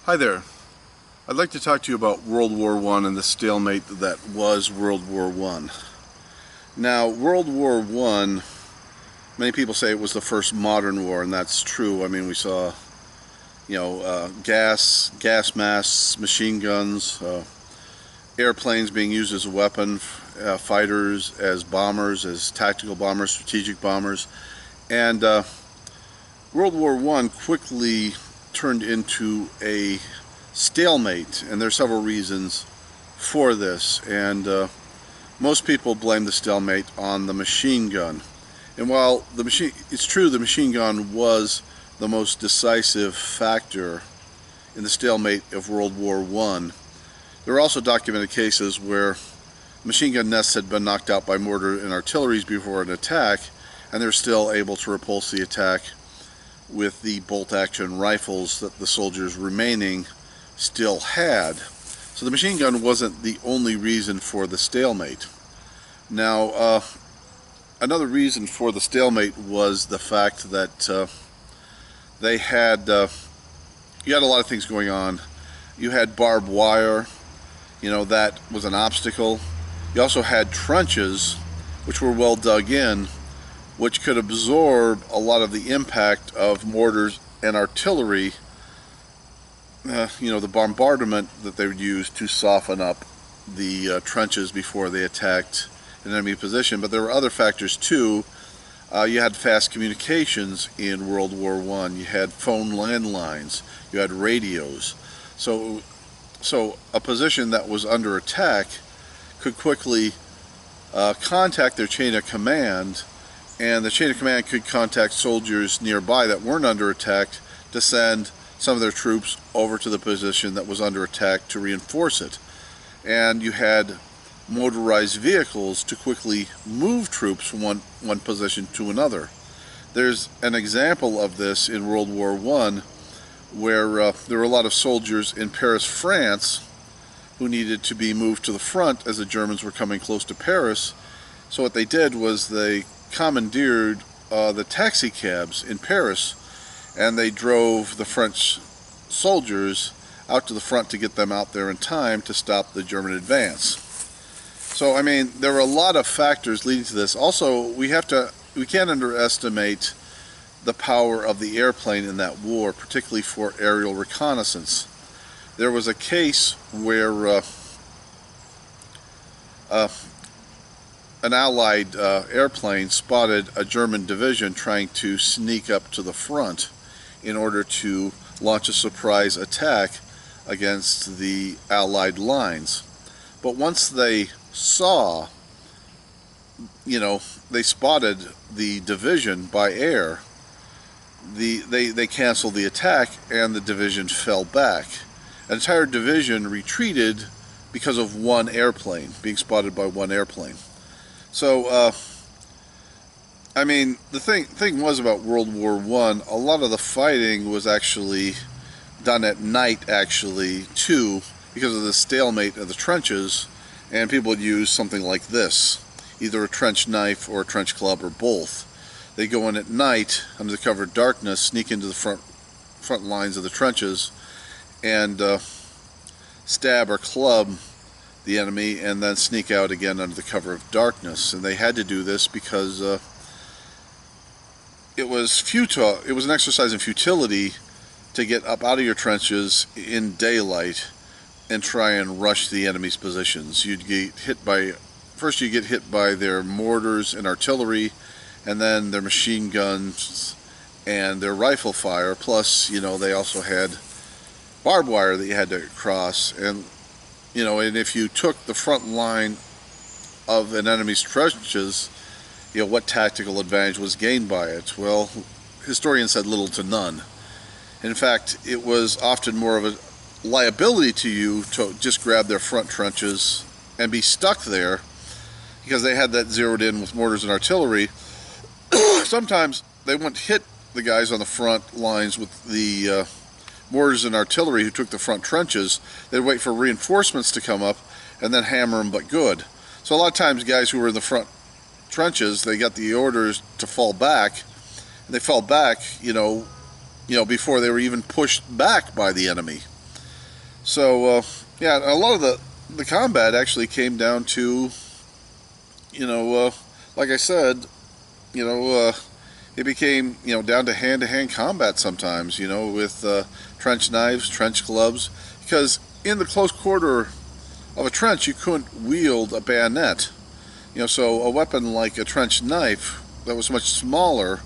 Hi there. I'd like to talk to you about World War I and the stalemate that was World War I. Now, World War I, many people say it was the first modern war, and that's true. I mean, we saw, gas masks, machine guns, airplanes being used as a weapon, fighters as bombers, as tactical bombers, strategic bombers, and World War I quickly turned into a stalemate, and there are several reasons for this, and most people blame the stalemate on the machine gun. And while it's true the machine gun was the most decisive factor in the stalemate of World War I, there are also documented cases where machine gun nests had been knocked out by mortar and artillery before an attack, and they're still able to repulse the attack with the bolt-action rifles that the soldiers remaining still had. So the machine gun wasn't the only reason for the stalemate. Now, another reason for the stalemate was the fact that they had you had a lot of things going on. You had barbed wire, that was an obstacle. You also had trenches, which were well dug in, which could absorb a lot of the impact of mortars and artillery, the bombardment that they would use to soften up the trenches before they attacked an enemy position. But there were other factors too. You had fast communications in World War I. You had phone landlines. You had radios. So a position that was under attack could quickly contact their chain of command, and the chain of command could contact soldiers nearby that weren't under attack to send some of their troops over to the position that was under attack to reinforce it. And you had motorized vehicles to quickly move troops from one position to another. There's an example of this in World War I, where there were a lot of soldiers in Paris, France, who needed to be moved to the front as the Germans were coming close to Paris. So what they did was they commandeered the taxi cabs in Paris, and they drove the French soldiers out to the front to get them out there in time to stop the German advance. So I mean, there were a lot of factors leading to this. Also, we can't underestimate the power of the airplane in that war, particularly for aerial reconnaissance. There was a case where an Allied airplane spotted a German division trying to sneak up to the front in order to launch a surprise attack against the Allied lines. But once they saw, they spotted the division by air, they canceled the attack and the division fell back. An entire division retreated because of one airplane, being spotted by one airplane. So, I mean, the thing was about World War I, a lot of the fighting was actually done at night, actually, too, because of the stalemate of the trenches, and people would use something like this, either a trench knife or a trench club or both. They go in at night, under the cover of darkness, sneak into the front lines of the trenches, and stab or club the enemy, and then sneak out again under the cover of darkness. And they had to do this because it was futile. It was an exercise in futility to get up out of your trenches in daylight and try and rush the enemy's positions. You'd get hit by, first you get hit by their mortars and artillery, and then their machine guns and their rifle fire, plus they also had barbed wire that you had to cross. And and if you took the front line of an enemy's trenches, what tactical advantage was gained by it? Well, historians said little to none. In fact, it was often more of a liability to you to just grab their front trenches and be stuck there, because they had that zeroed in with mortars and artillery. Sometimes they wouldn't hit the guys on the front lines with the mortars and artillery who took the front trenches. They'd wait for reinforcements to come up and then hammer them but good. So a lot of times guys who were in the front trenches, they got the orders to fall back, and they fell back before they were even pushed back by the enemy. So yeah, a lot of the combat actually came down to, like I said, it became, down to hand-to-hand combat sometimes, with trench knives, trench gloves, because in the close quarter of a trench you couldn't wield a bayonet. So a weapon like a trench knife that was much smaller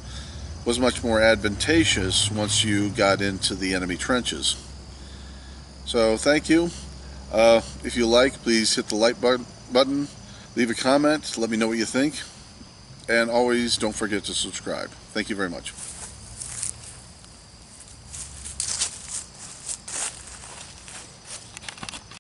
was much more advantageous once you got into the enemy trenches. So thank you. If you like, please hit the like button, leave a comment, let me know what you think, and always don't forget to subscribe. Thank you very much.